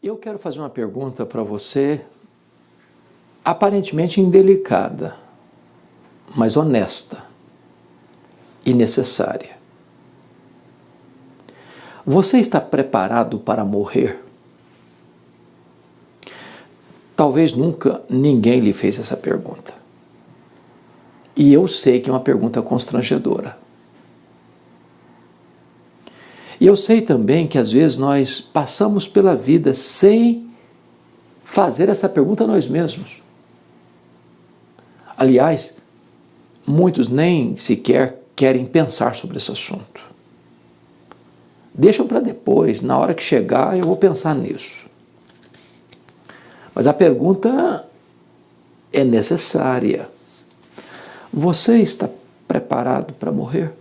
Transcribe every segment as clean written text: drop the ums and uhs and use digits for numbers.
Eu quero fazer uma pergunta para você, aparentemente indelicada, mas honesta e necessária. Você está preparado para morrer? Talvez nunca ninguém lhe fez essa pergunta. E eu sei que é uma pergunta constrangedora. E eu sei também que às vezes nós passamos pela vida sem fazer essa pergunta a nós mesmos. Aliás, muitos nem sequer querem pensar sobre esse assunto. Deixam para depois, na hora que chegar eu vou pensar nisso. Mas a pergunta é necessária. Você está preparado para morrer?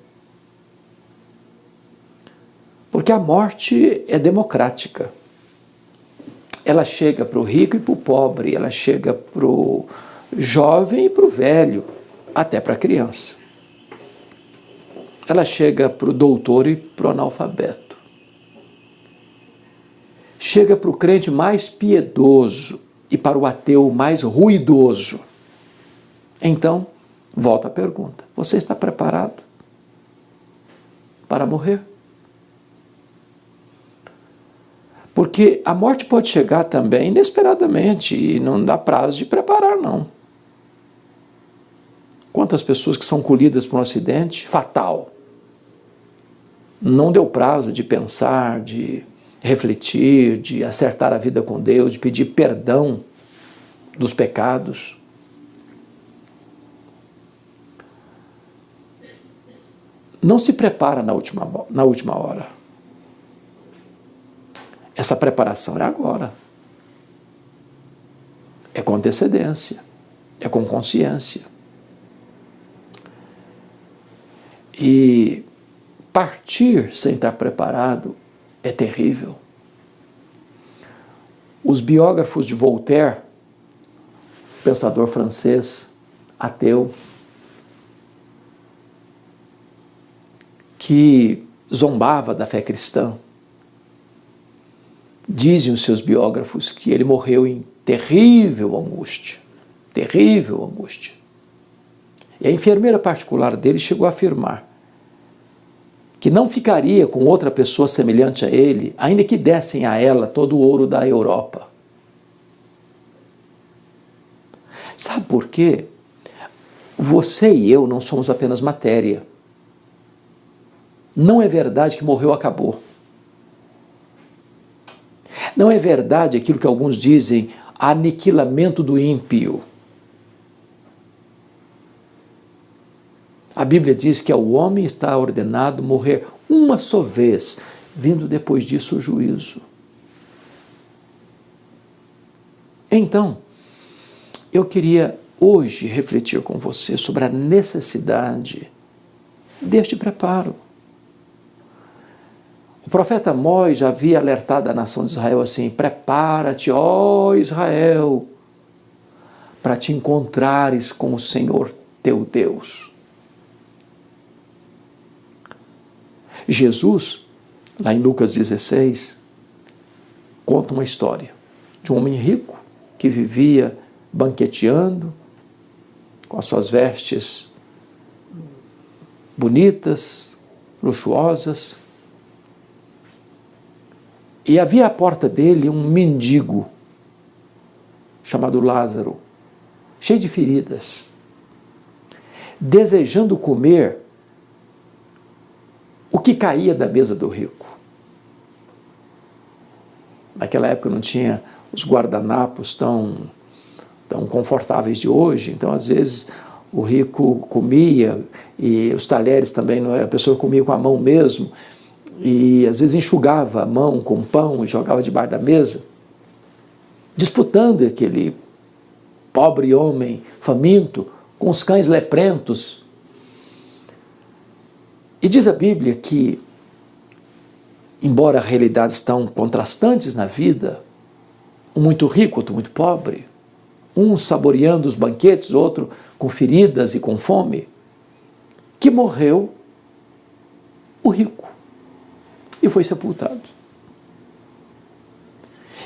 Porque a morte é democrática. Ela chega para o rico e para o pobre, ela chega para o jovem e para o velho, até para a criança. Ela chega para o doutor e para o analfabeto. Chega para o crente mais piedoso e para o ateu mais ruidoso. Então, volta a pergunta: você está preparado para morrer? Porque a morte pode chegar também inesperadamente e não dá prazo de preparar, não. Quantas pessoas que são colhidas por um acidente fatal? Não deu prazo de pensar, de refletir, de acertar a vida com Deus, de pedir perdão dos pecados. Não se prepara na última hora. Essa preparação é agora. É com antecedência. É com consciência. E partir sem estar preparado é terrível. Os biógrafos de Voltaire, pensador francês, ateu, que zombava da fé cristã, dizem os seus biógrafos que ele morreu em terrível angústia. Terrível angústia. E a enfermeira particular dele chegou a afirmar que não ficaria com outra pessoa semelhante a ele, ainda que dessem a ela todo o ouro da Europa. Sabe por quê? Você e eu não somos apenas matéria. Não é verdade que morreu, acabou. Não é verdade aquilo que alguns dizem, aniquilamento do ímpio. A Bíblia diz que ao homem está ordenado morrer uma só vez, vindo depois disso o juízo. Então, eu queria hoje refletir com você sobre a necessidade deste preparo. O profeta Amós já havia alertado a nação de Israel assim: prepara-te, ó Israel, para te encontrares com o Senhor teu Deus. Jesus, lá em Lucas 16, conta uma história de um homem rico que vivia banqueteando, com as suas vestes bonitas, luxuosas, e havia à porta dele um mendigo chamado Lázaro, cheio de feridas, desejando comer o que caía da mesa do rico. Naquela época não tinha os guardanapos tão confortáveis de hoje, então às vezes o rico comia, e os talheres também, a pessoa comia com a mão mesmo, e às vezes enxugava a mão com pão e jogava debaixo da mesa, disputando aquele pobre homem faminto com os cães leprentos. E diz a Bíblia que, embora realidades tão contrastantes na vida, um muito rico, outro muito pobre, um saboreando os banquetes, outro com feridas e com fome, que morreu o rico e foi sepultado.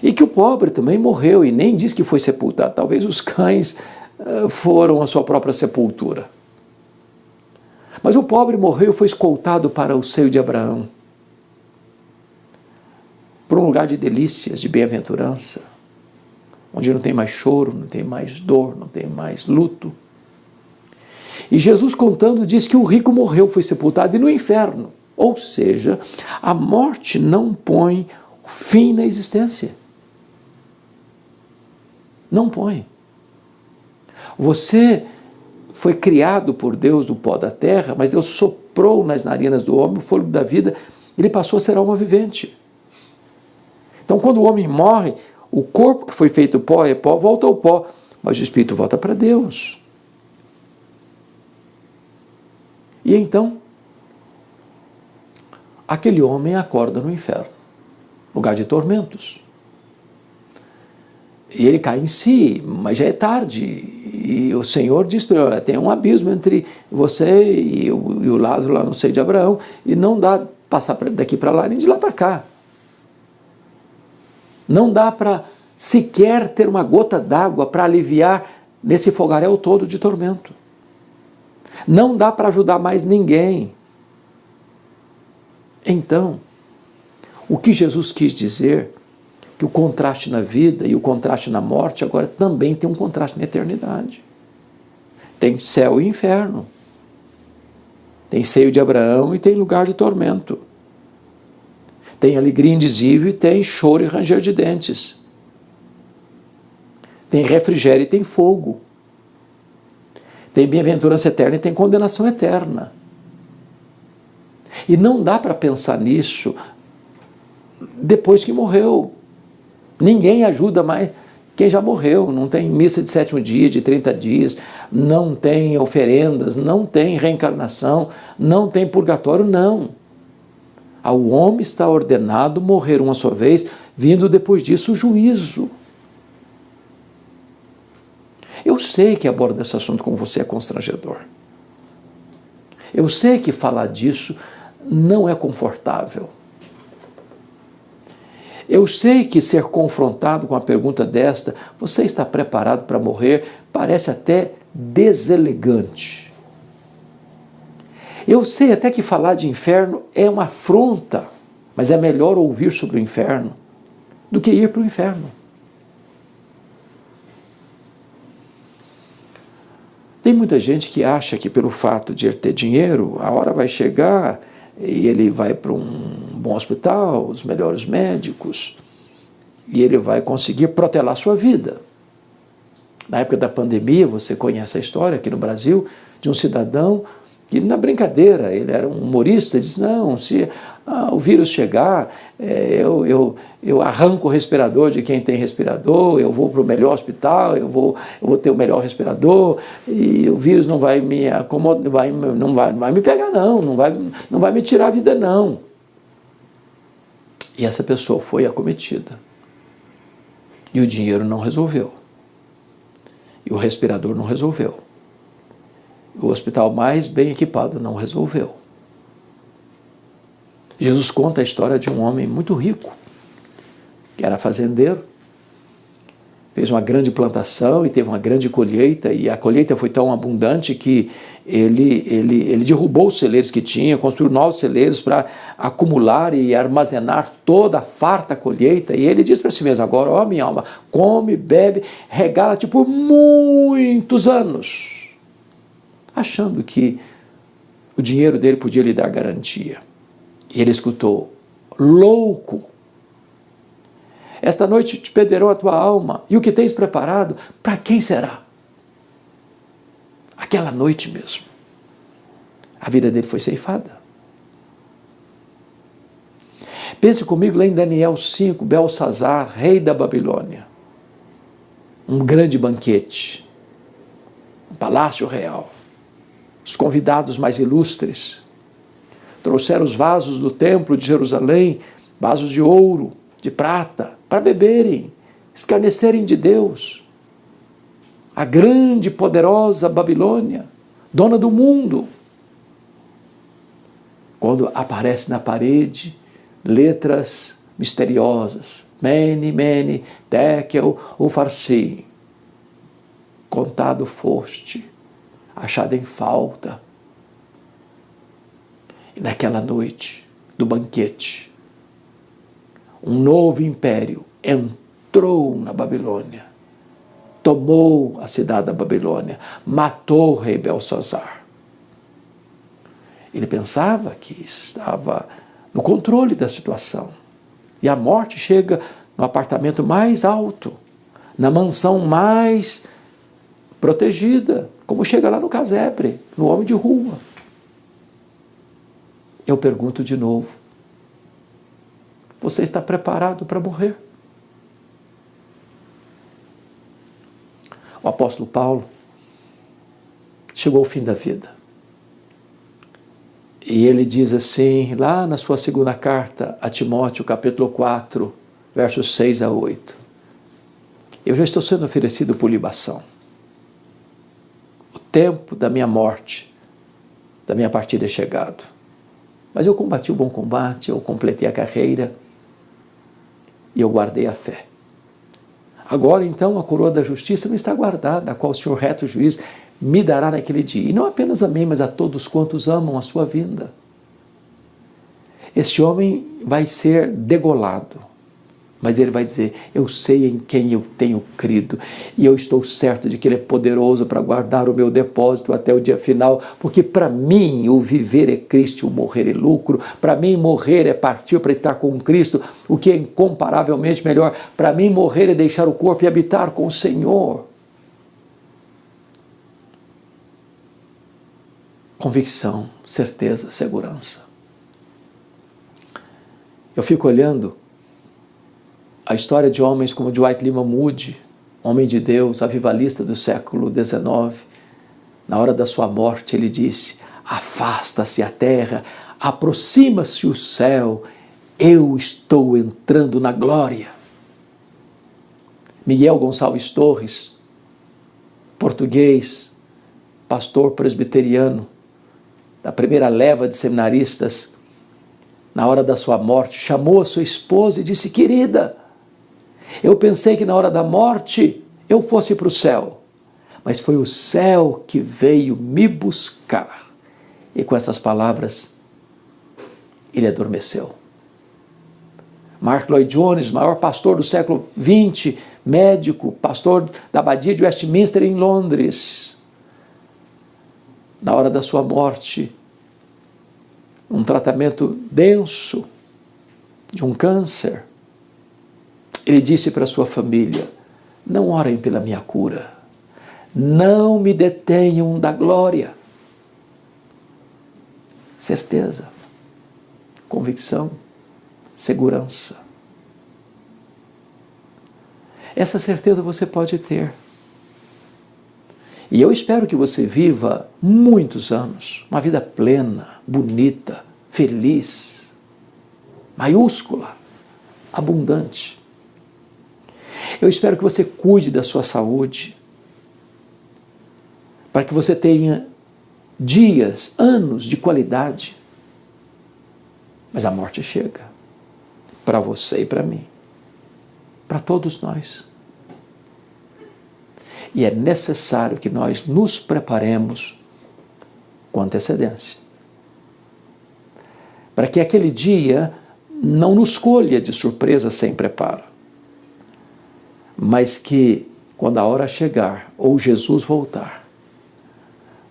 E que o pobre também morreu e nem diz que foi sepultado. Talvez os cães foram a sua própria sepultura. Mas o pobre morreu e foi escoltado para o seio de Abraão, para um lugar de delícias, de bem-aventurança, onde não tem mais choro, não tem mais dor, não tem mais luto. E Jesus contando diz que o rico morreu, foi sepultado e no inferno. Ou seja, a morte não põe fim na existência. Não põe. Você foi criado por Deus do pó da terra, mas Deus soprou nas narinas do homem o fôlego da vida, ele passou a ser alma vivente. Então, quando o homem morre, o corpo que foi feito pó é pó, volta ao pó, mas o espírito volta para Deus. E então, aquele homem acorda no inferno, lugar de tormentos. E ele cai em si, mas já é tarde. E o Senhor diz para ele, olha, tem um abismo entre você e o Lázaro lá no seio de Abraão, e não dá passar daqui para lá nem de lá para cá. Não dá para sequer ter uma gota d'água para aliviar nesse fogaréu todo de tormento. Não dá para ajudar mais ninguém. Então, o que Jesus quis dizer, que o contraste na vida e o contraste na morte agora também tem um contraste na eternidade. Tem céu e inferno. Tem seio de Abraão e tem lugar de tormento. Tem alegria indizível e tem choro e ranger de dentes. Tem refrigério e tem fogo. Tem bem-aventurança eterna e tem condenação eterna. E não dá para pensar nisso depois que morreu. Ninguém ajuda mais quem já morreu. Não tem missa de 7º dia, de 30 dias, não tem oferendas, não tem reencarnação, não tem purgatório, não. Ao homem está ordenado morrer uma só vez, vindo depois disso o juízo. Eu sei que abordar esse assunto com você é constrangedor. Eu sei que falar disso não é confortável. Eu sei que ser confrontado com a pergunta desta, você está preparado para morrer, parece até deselegante. Eu sei até que falar de inferno é uma afronta, mas é melhor ouvir sobre o inferno do que ir para o inferno. Tem muita gente que acha que pelo fato de ele ter dinheiro, a hora vai chegar e ele vai para um bom hospital, os melhores médicos, e ele vai conseguir protelar sua vida. Na época da pandemia, você conhece a história aqui no Brasil, de um cidadão que, na brincadeira, ele era um humorista, disse, não, se o vírus chegar, eu arranco o respirador de quem tem respirador, eu vou para o melhor hospital, eu vou ter o melhor respirador, e o vírus não vai me acomodar, não vai me pegar não vai me tirar a vida não. E essa pessoa foi acometida. E o dinheiro não resolveu. E o respirador não resolveu. O hospital mais bem equipado não resolveu. Jesus conta a história de um homem muito rico, que era fazendeiro, fez uma grande plantação e teve uma grande colheita, e a colheita foi tão abundante que ele derrubou os celeiros que tinha, construiu novos celeiros para acumular e armazenar toda a farta colheita, e ele diz para si mesmo, agora, ó minha alma, come, bebe, regala-te por muitos anos, achando que o dinheiro dele podia lhe dar garantia. E ele escutou, louco, esta noite te perderão a tua alma, e o que tens preparado, para quem será? Aquela noite mesmo, a vida dele foi ceifada. Pense comigo lá em Daniel 5, Belsazar, rei da Babilônia, um grande banquete, um palácio real, os convidados mais ilustres, trouxeram os vasos do templo de Jerusalém, vasos de ouro, de prata, para beberem, escarnecerem de Deus. A grande, poderosa Babilônia, dona do mundo. Quando aparece na parede letras misteriosas, Mene, mene, tekel, ufarsi. Contado foste, achado em falta. E naquela noite do banquete, um novo império entrou na Babilônia, tomou a cidade da Babilônia, matou o rei Belsazar. Ele pensava que estava no controle da situação. E a morte chega no apartamento mais alto, na mansão mais protegida, como chega lá no casebre, no homem de rua. Eu pergunto de novo, você está preparado para morrer? O apóstolo Paulo chegou ao fim da vida. E ele diz assim, lá na sua segunda carta a Timóteo, capítulo 4, versos 6 a 8. Eu já estou sendo oferecido por libação. O tempo da minha morte, da minha partida é chegado. Mas eu combati o bom combate, eu completei a carreira e eu guardei a fé. Agora, então, a coroa da justiça me está guardada, a qual o Senhor reto juiz me dará naquele dia. E não apenas a mim, mas a todos quantos amam a sua vinda. Este homem vai ser degolado, mas ele vai dizer, eu sei em quem eu tenho crido, e eu estou certo de que ele é poderoso para guardar o meu depósito até o dia final, porque para mim o viver é Cristo, o morrer é lucro, para mim morrer é partir para estar com Cristo, o que é incomparavelmente melhor, para mim morrer é deixar o corpo e habitar com o Senhor. Convicção, certeza, segurança. Eu fico olhando a história de homens como Dwight Lyman Moody, homem de Deus, avivalista do século XIX. Na hora da sua morte ele disse, afasta-se a terra, aproxima-se o céu, eu estou entrando na glória. Miguel Gonçalves Torres, português, pastor presbiteriano, da primeira leva de seminaristas, na hora da sua morte, chamou a sua esposa e disse, querida, eu pensei que na hora da morte eu fosse para o céu, mas foi o céu que veio me buscar. E com essas palavras, ele adormeceu. Mark Lloyd Jones, maior pastor do século XX, médico, pastor da abadia de Westminster em Londres, na hora da sua morte, um tratamento denso de um câncer, ele disse para sua família, não orem pela minha cura, não me detenham da glória. Certeza, convicção, segurança. Essa certeza você pode ter. E eu espero que você viva muitos anos, uma vida plena, bonita, feliz, maiúscula, abundante. Eu espero que você cuide da sua saúde, para que você tenha dias, anos de qualidade. Mas a morte chega, para você e para mim, para todos nós. E é necessário que nós nos preparemos com antecedência, para que aquele dia não nos colha de surpresa sem preparo, mas que, quando a hora chegar, ou Jesus voltar,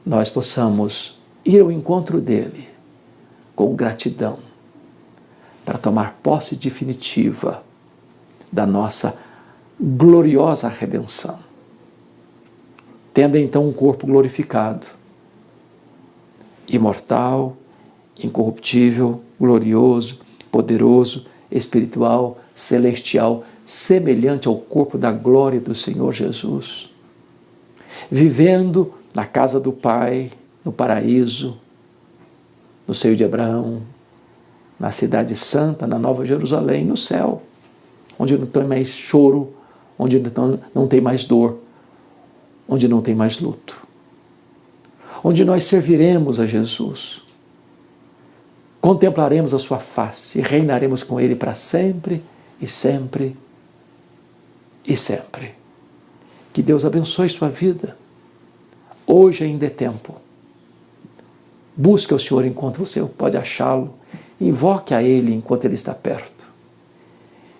nós possamos ir ao encontro dele com gratidão, para tomar posse definitiva da nossa gloriosa redenção. Tendo então um corpo glorificado, imortal, incorruptível, glorioso, poderoso, espiritual, celestial, semelhante ao corpo da glória do Senhor Jesus, vivendo na casa do Pai, no paraíso, no seio de Abraão, na cidade santa, na Nova Jerusalém, no céu, onde não tem mais choro, onde não tem mais dor, onde não tem mais luto, onde nós serviremos a Jesus, contemplaremos a sua face e reinaremos com Ele para sempre e sempre e sempre. Que Deus abençoe sua vida. Hoje ainda é tempo. Busque o Senhor enquanto você pode achá-lo. Invoque a Ele enquanto Ele está perto.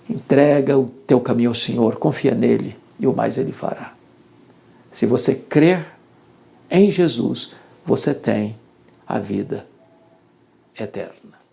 Entrega o teu caminho ao Senhor, confia nele e o mais Ele fará. Se você crer em Jesus, você tem a vida eterna.